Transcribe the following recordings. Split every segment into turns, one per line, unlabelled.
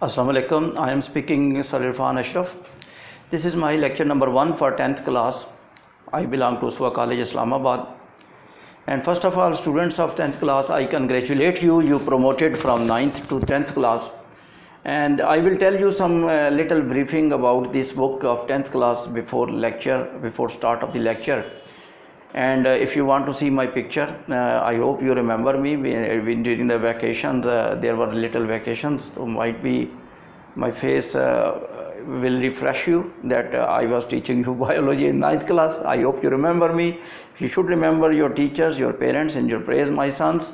Assalamu alaikum. I am speaking Sir Irfan Ashraf. This is my lecture number 1 for 10th class. I belong to Uswa College, Islamabad. And first of all, students of 10th class, I congratulate you. You promoted from 9th to 10th class. And I will tell you some little briefing about this book of 10th class before start of the lecture. And if you want to see my picture, I hope you remember me. During the vacations, there were little vacations, so might be my face will refresh you that I was teaching you biology in 9th class. I hope you remember me. You should remember your teachers, your parents, and your praise, my sons.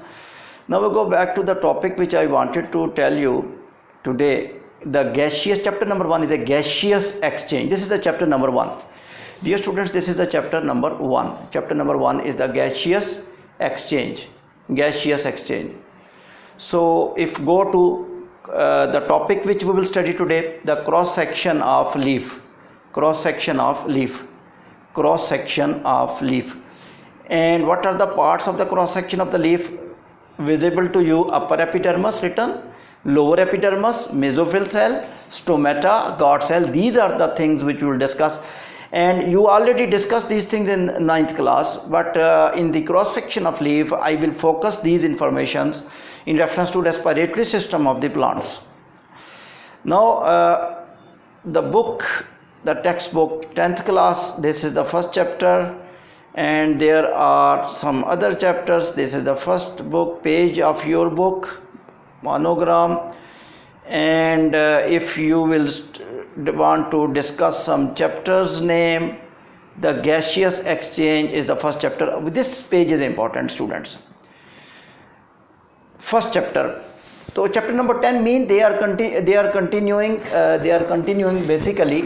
Now we go back to the topic which I wanted to tell you today. The gaseous, chapter number 1 is a gaseous exchange. This is the chapter number 1. Dear students, this is the chapter number 1. Chapter number 1 is the gaseous exchange. Gaseous exchange. So if go to the topic which we will study today, the cross section of leaf. Cross section of leaf. Cross section of leaf. And what are the parts of the cross section of the leaf? Visible to you: upper epidermis written, lower epidermis, mesophyll cell, stomata, guard cell. These are the things which we will discuss. And you already discussed these things in 9th class, but in the cross section of leaf I will focus these informations in reference to respiratory system of the plants. Now the book, the textbook, 10th class, this is the first chapter, and there are some other chapters. This is the first book page of your book, monogram. And if you will want to discuss some chapters name, the gaseous exchange is the first chapter. This page is important, students. First chapter. So chapter number 10 mean they are continuing basically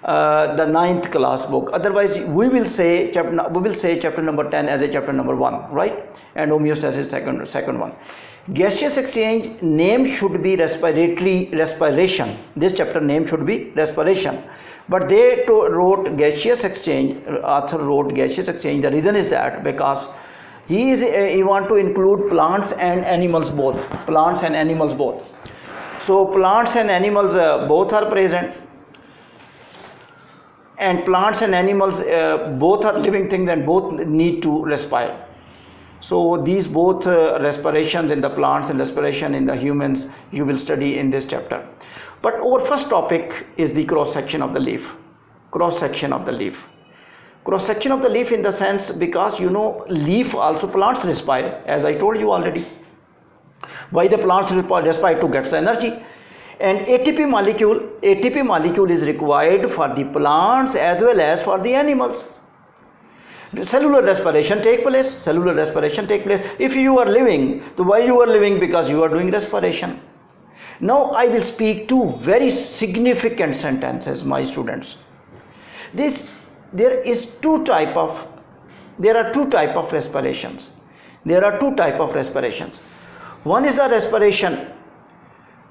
the 9th class book. Otherwise we will say chapter number 10 as a chapter number 1, right? And homeostasis second one. Gaseous exchange name should be respiration. This chapter name should be respiration. But they wrote gaseous exchange, author wrote gaseous exchange. The reason is that because he want to include plants and animals both. Plants and animals both. So plants and animals both are present. And plants and animals both are living things and both need to respire. So these both respirations in the plants and respiration in the humans you will study in this chapter. But our first topic is the cross section of the leaf. Cross section of the leaf. Cross section of the leaf in the sense because leaf also plants respire, as I told you already. Why the plants respire? To get the energy. And ATP molecule is required for the plants as well as for the animals. Cellular respiration take place. If you are living, so why you are living? Because you are doing respiration. Now I will speak two very significant sentences, my students. There are two type of respirations. One is the respiration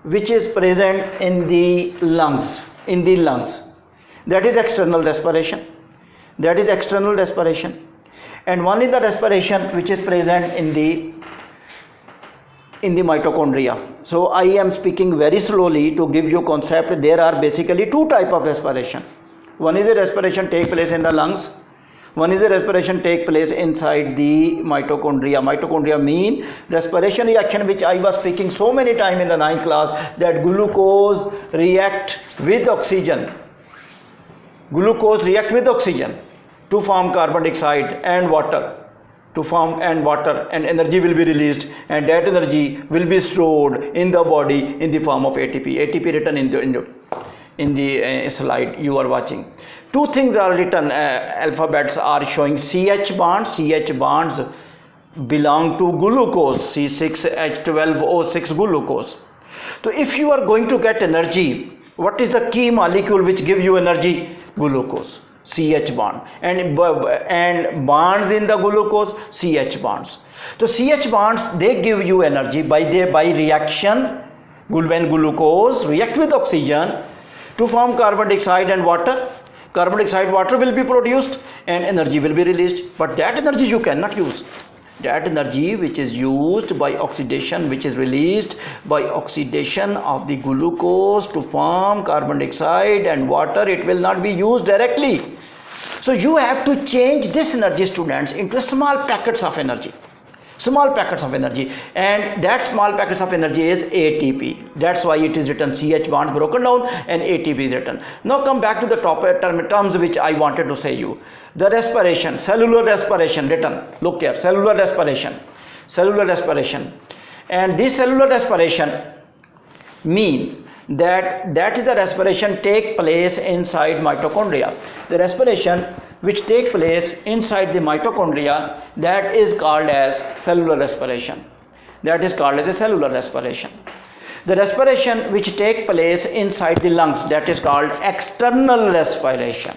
which is present in the lungs. That is external respiration. And one is the respiration which is present in the mitochondria. So I am speaking very slowly to give you concept. There are basically two type of respiration. One is a respiration take place in the lungs. One is a respiration take place inside the mitochondria. Mitochondria mean respiration reaction, which I was speaking so many times in the 9th class, that glucose react with oxygen. To form carbon dioxide and water. And energy will be released, and that energy will be stored in the body in the form of ATP. ATP written in the slide you are watching. Two things are written, alphabets are showing CH bonds. CH bonds belong to glucose, C6H12O6 glucose. So if you are going to get energy, what is the key molecule which give you energy? Glucose. CH bond. And bonds in the glucose, CH bonds. So CH bonds, they give you energy by reaction. When glucose react with oxygen to form carbon dioxide and water, water will be produced and energy will be released. But that energy you cannot use. that energy which is used by oxidation, which is released by oxidation of the glucose to form carbon dioxide and water, it will not be used directly. So you have to change this energy, students, into small packets of energy. Small packets of energy, and that small packets of energy is ATP. That's why it is written CH bond broken down and ATP is written. Now come back to the terms which I wanted to say you. The respiration, cellular respiration written. Look here, cellular respiration. And this cellular respiration mean that is the respiration take place inside mitochondria. The respiration which take place inside the mitochondria, that is called as cellular respiration. That is called as a cellular respiration. The respiration which take place inside the lungs, that is called external respiration.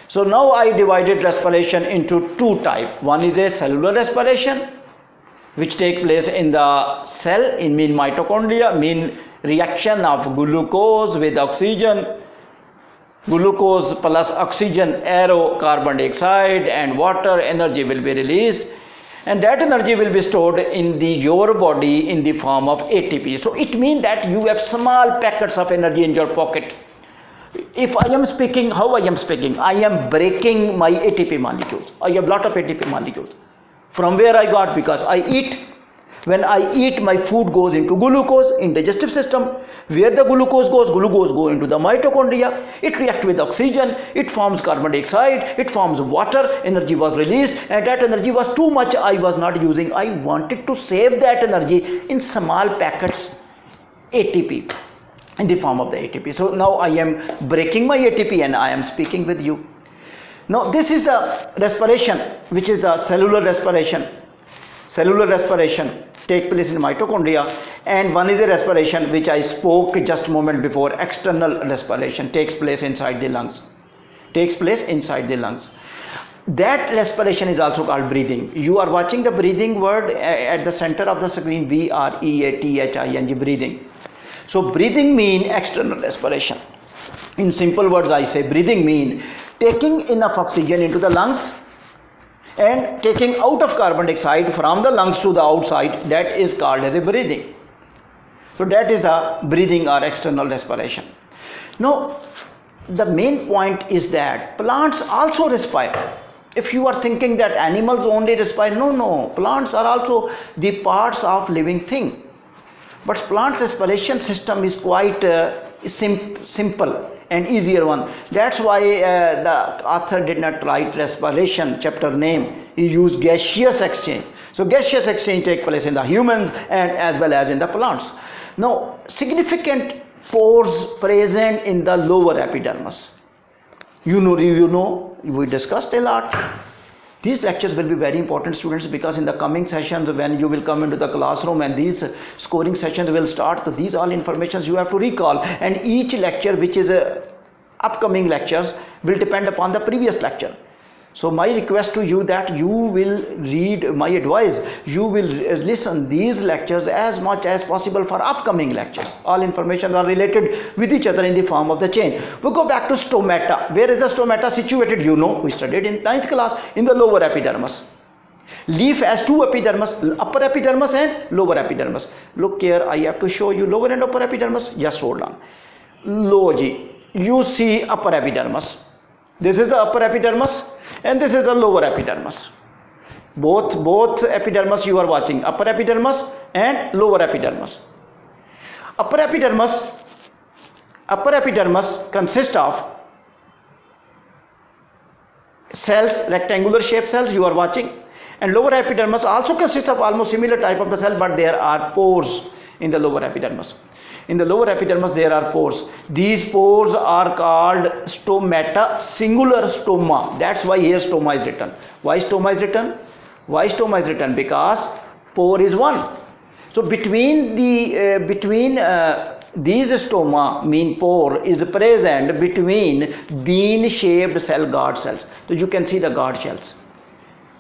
So now I divided respiration into two types. One is a cellular respiration which take place in the cell, in mean mitochondria, mean reaction of glucose with oxygen, glucose plus oxygen arrow carbon dioxide and water, energy will be released, and that energy will be stored in your body in the form of ATP. So it means that you have small packets of energy in your pocket. If I am speaking, how I am speaking? I am breaking my ATP molecules. I have lot of ATP molecules. From where I got? Because I eat. When I eat, my food goes into glucose in digestive system. Where the glucose go into the mitochondria. It reacts with oxygen, it forms carbon dioxide, it forms water, energy was released, and that energy was too much, I was not using. I wanted to save that energy in small packets, ATP, in the form of the ATP. So now I am breaking my ATP and I am speaking with you. Now this is the respiration, which is the cellular respiration. Cellular respiration take place in mitochondria, and one is a respiration which I spoke just a moment before, external respiration, takes place inside the lungs. That respiration is also called breathing. You are watching the breathing word at the center of the screen, breathing, breathing. So breathing mean external respiration. In simple words I say breathing mean taking enough oxygen into the lungs and taking out of carbon dioxide from the lungs to the outside, that is called as a breathing. So that is the breathing or external respiration. Now the main point is that plants also respire. If you are thinking that animals only respire, no, plants are also the parts of living thing. But plant respiration system is quite simple and easier one. That's why the author did not write respiration chapter name. He used gaseous exchange. So gaseous exchange take place in the humans and as well as in the plants. Now significant pores present in the lower epidermis. You know, we discussed a lot. These lectures will be very important, students, because in the coming sessions when you will come into the classroom and these scoring sessions will start, so these all informations you have to recall, and each lecture which is upcoming lectures will depend upon the previous lecture. So my request to you that you will read my advice, you will listen these lectures as much as possible for upcoming lectures. All information are related with each other in the form of the chain. We go back to stomata. Where is the stomata situated? You know, we studied in 9th class, in the lower epidermis. Leaf has two epidermis, upper epidermis and lower epidermis. Look here, I have to show you lower and upper epidermis. Just hold on. Logi, you see upper epidermis. This is the upper epidermis and this is the lower epidermis. Both epidermis you are watching, upper epidermis and lower epidermis. Upper epidermis consists of cells, rectangular shaped cells you are watching, and lower epidermis also consists of almost similar type of the cell, but there are pores in the lower epidermis. In the lower epidermis there are pores. These pores are called stomata, singular stoma. That's why here stoma is written. Why stoma is written? Why stoma is written? Because pore is one. So between these stoma mean pore is present between bean shaped cell guard cells. So you can see the guard cells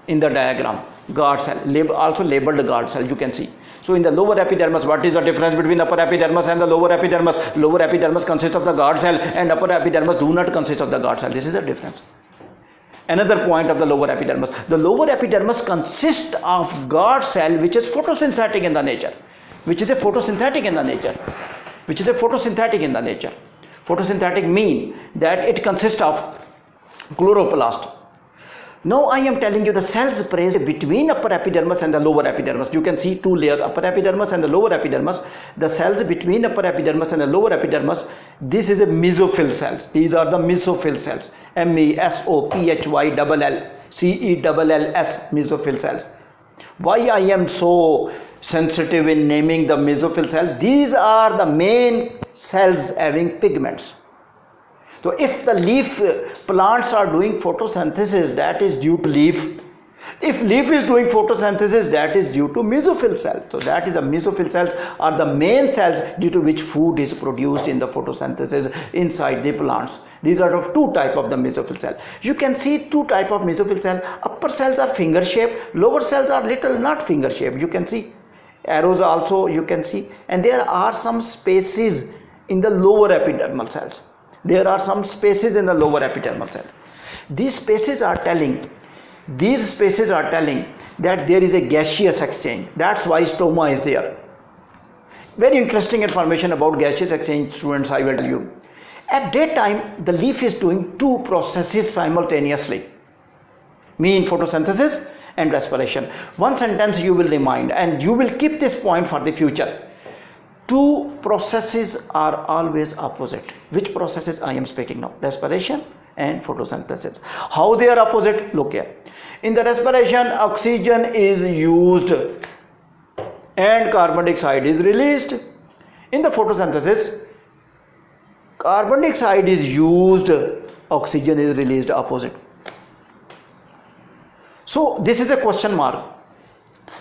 in the diagram. Guard cell, also labeled guard cell, you can see. So in the lower epidermis, what is the difference between upper epidermis and the lower epidermis? Lower epidermis consists of the guard cell and upper epidermis do not consist of the guard cell. This is the difference. Another point of the lower epidermis. The lower epidermis consists of guard cell which is photosynthetic in the nature. Which is a photosynthetic in the nature. Which is a photosynthetic in the nature. Photosynthetic mean that it consists of chloroplast. Now I am telling you the cells present between upper epidermis and the lower epidermis. You can see two layers, upper epidermis and the lower epidermis. The cells between upper epidermis and the lower epidermis, this is a mesophyll cells. These are the mesophyll cells. MESOPHYLLCELLS, mesophyll cells. Why I am so sensitive in naming the mesophyll cell? These are the main cells having pigments. So if the leaf plants are doing photosynthesis, that is due to leaf. If leaf is doing photosynthesis, that is due to mesophyll cell. So that is the mesophyll cells are the main cells due to which food is produced in the photosynthesis inside the plants. These are of two type of the mesophyll cell. You can see two type of mesophyll cell. Upper cells are finger shaped, lower cells are little not finger shaped. You can see arrows also you can see, and there are some spaces in the lower epidermal cells. There are some spaces in the lower epidermal cell. These spaces are telling that there is a gaseous exchange. That's why stoma is there. Very interesting information about gaseous exchange, students, I will tell you. At daytime, the leaf is doing two processes simultaneously, mean photosynthesis and respiration. One sentence you will remind, and you will keep this point for the future. Two processes are always opposite. Which processes I am speaking now? Respiration and photosynthesis. How they are opposite? Look here. In the respiration, oxygen is used and carbon dioxide is released. In the photosynthesis, carbon dioxide is used, oxygen is released, opposite. So this is a question mark.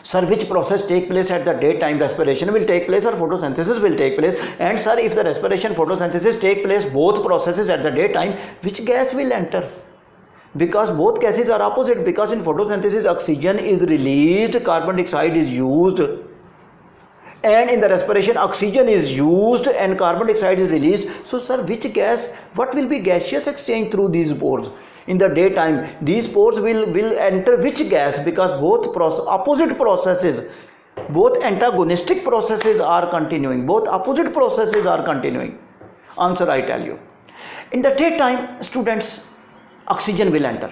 Sir, which process take place at the daytime? Respiration will take place or photosynthesis will take place? And sir, if the respiration photosynthesis take place both processes at the daytime, which gas will enter? Because both gases are opposite, because in photosynthesis oxygen is released, carbon dioxide is used, and in the respiration oxygen is used and carbon dioxide is released. So sir, which gas, what will be gaseous exchange through these pores? In the daytime, these pores will enter which gas? Because both opposite processes, both antagonistic processes are continuing, both opposite processes are continuing. Answer I tell you. In the daytime, students, oxygen will enter.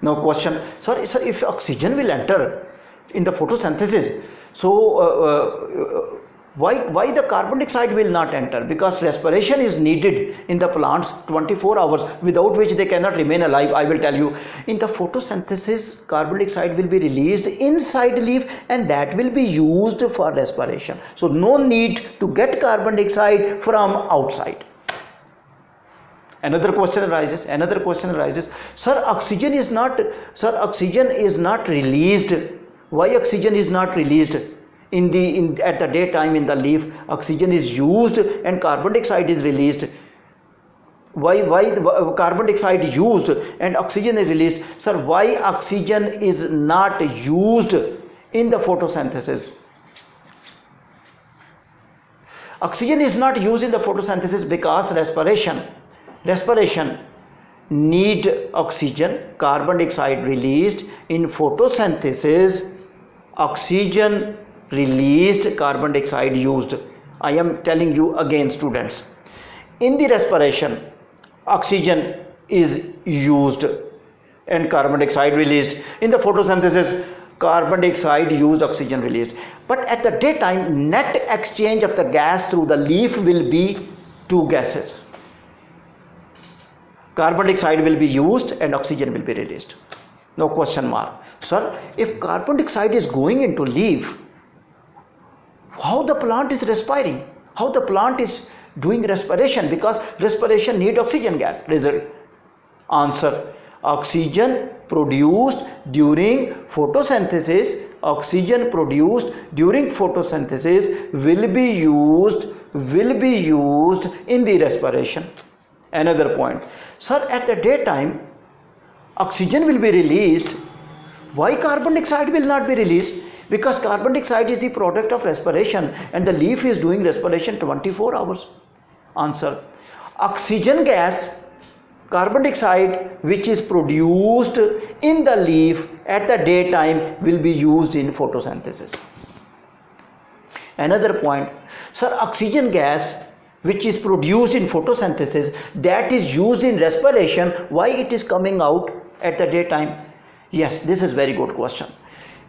No question. Sorry, sir, if oxygen will enter in the photosynthesis, so why the carbon dioxide will not enter? Because respiration is needed in the plants 24 hours, without which they cannot remain alive. I will tell you. In the photosynthesis, carbon dioxide will be released inside leaf and that will be used for respiration. So no need to get carbon dioxide from outside. Another question arises. Sir, oxygen is not released. Why oxygen is not released? At the daytime in the leaf, oxygen is used and carbon dioxide is released. Why the carbon dioxide used and oxygen is released? Sir, why oxygen is not used in the photosynthesis? Oxygen is not used in the photosynthesis because respiration need oxygen, carbon dioxide released. In photosynthesis, oxygen released, carbon dioxide used. I am telling you again, students. In the respiration, oxygen is used and carbon dioxide released. In the photosynthesis, carbon dioxide used, oxygen released. But at the daytime, net exchange of the gas through the leaf will be two gases. Carbon dioxide will be used and oxygen will be released. No question mark. Sir, if carbon dioxide is going into leaf, how the plant is respiring? How the plant is doing respiration? Because respiration need oxygen gas. Result. Answer. Oxygen produced during photosynthesis, will be used in the respiration. Another point. Sir, at the daytime, oxygen will be released. Why carbon dioxide will not be released? Because carbon dioxide is the product of respiration and the leaf is doing respiration 24 hours. Answer. Oxygen gas, carbon dioxide which is produced in the leaf at the daytime will be used in photosynthesis. Another point, sir, oxygen gas which is produced in photosynthesis, that is used in respiration, why it is coming out at the daytime? Yes, this is very good question.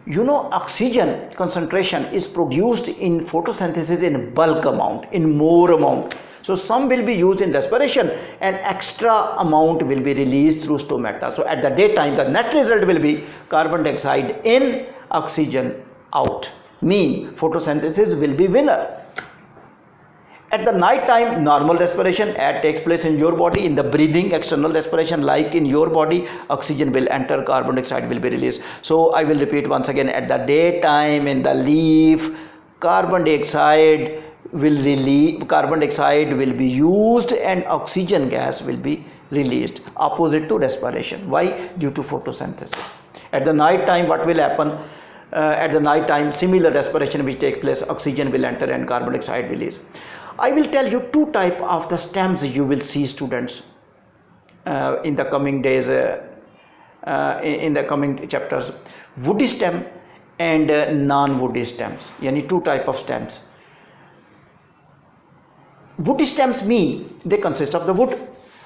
You know, oxygen concentration is produced in photosynthesis in bulk amount, in more amount. So some will be used in respiration and extra amount will be released through stomata. So at the daytime, the net result will be carbon dioxide in, oxygen out. Mean photosynthesis will be winner. At the night time, normal respiration takes place in your body. In the breathing, external respiration, like in your body, oxygen will enter, carbon dioxide will be released. So I will repeat once again, at the daytime in the leaf, carbon dioxide will be used and oxygen gas will be released, opposite to respiration. Why? Due to photosynthesis. At the night time, what will happen? At the night time, similar respiration will take place, oxygen will enter and carbon dioxide release. I will tell you two types of the stems you will see, students, in the coming days, in the coming chapters. Woody stem and non-woody stems, yani two types of stems. Woody stems mean they consist of the wood.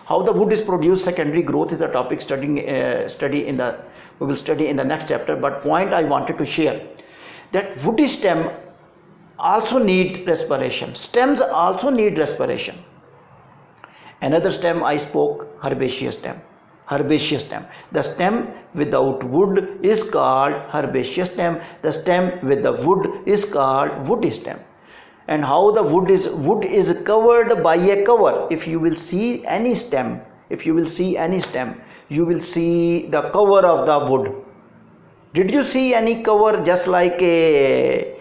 How the wood is produced, secondary growth is a topic we will study in the next chapter. But point I wanted to share, that woody stem also need respiration. Stems also need respiration. Another stem I spoke, herbaceous stem. Herbaceous stem. The stem without wood is called herbaceous stem. The stem with the wood is called woody stem. And how the wood is covered by a cover. If you will see any stem, you will see the cover of the wood. Did you see any cover just like a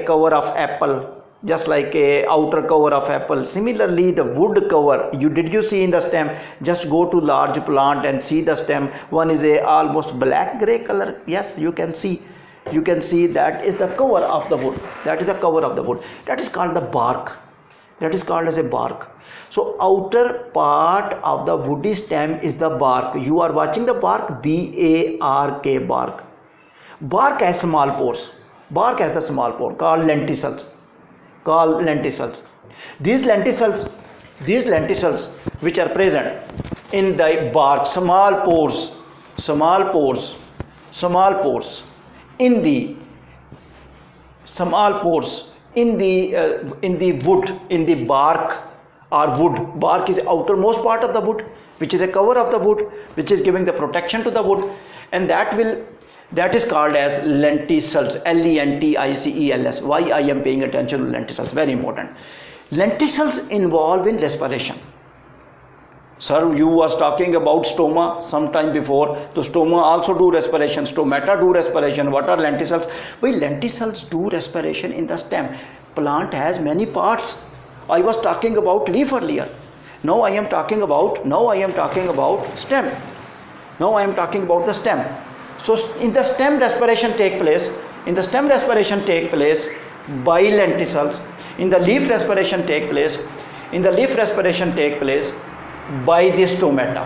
cover of apple, just like a outer cover of apple? Similarly, the wood cover, did you see in the stem? Just go to large plant and see the stem. One is a almost black gray color. Yes, you can see that is the cover of the wood. That is the cover of the wood. That is called the bark. That is called as a bark. So outer part of the woody stem is the bark. You are watching the bark, B-A-R-K, bark. Bark has small pores. Bark has a small pore called lenticels. These lenticels which are present in the bark, small pores in the wood, in the bark or wood. Bark is the outermost part of the wood, which is a cover of the wood, which is giving the protection to the wood, and that is called as lenticels, Lenticels. Why I am paying attention to lenticels? Very important. Lenticels involve in respiration. Sir, you was talking about stoma sometime before. So stoma also do respiration, stomata do respiration. What are lenticels? Well, lenticels do respiration in the stem. Plant has many parts. I was talking about leaf earlier. Now I am talking about stem. Now I am talking about the stem. So in the stem respiration take place by lenticels. In the leaf respiration take place by the stomata.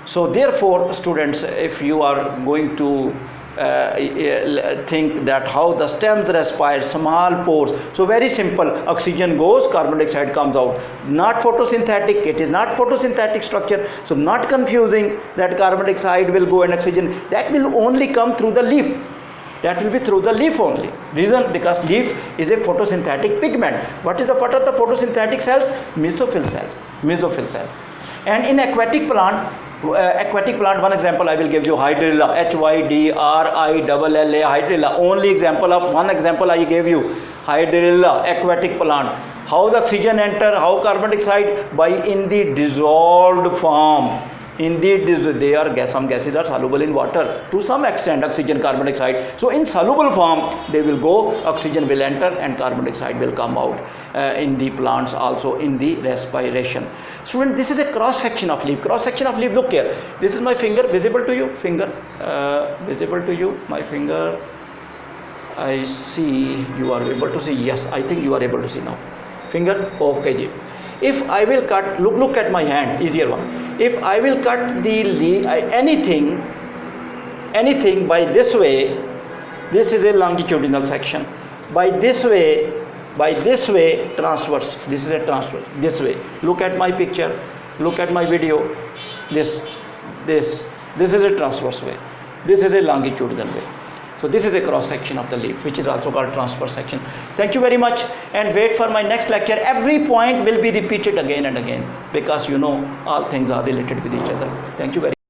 So therefore, students, if you are going to think that how the stems respire, small pores, so very simple, oxygen goes, carbon dioxide comes out. Not photosynthetic, it is not photosynthetic structure, so not confusing that carbon dioxide will go and oxygen, that will only come through the leaf. That will be through the leaf only. Reason, because leaf is a photosynthetic pigment. What are the photosynthetic cells? Mesophyll cells. And in aquatic plant, one example I will give you, hydrilla, Hydrilla, hydrilla. One example I gave you, hydrilla, aquatic plant. How the oxygen enter, how carbon dioxide? By in the dissolved form. Some gases are soluble in water to some extent, oxygen, carbon dioxide. So in soluble form they will go, oxygen will enter and carbon dioxide will come out in the plants also in the respiration. Student, this is a cross section of leaf. Look here, this is my finger, visible to you? My finger. I see you are able to see. Yes, I think you are able to see now. Finger, okay ji. if I will cut, look at my hand, easier one. If I will cut the anything by this way, this is a longitudinal section. By this way, transverse. This is a transverse. This way. Look at my picture. Look at my video. This is a transverse way. This is a longitudinal way. So this is a cross section of the leaf, which is also called transverse section. Thank you very much, and wait for my next lecture. Every point will be repeated again and again, because all things are related with each other. Thank you very much.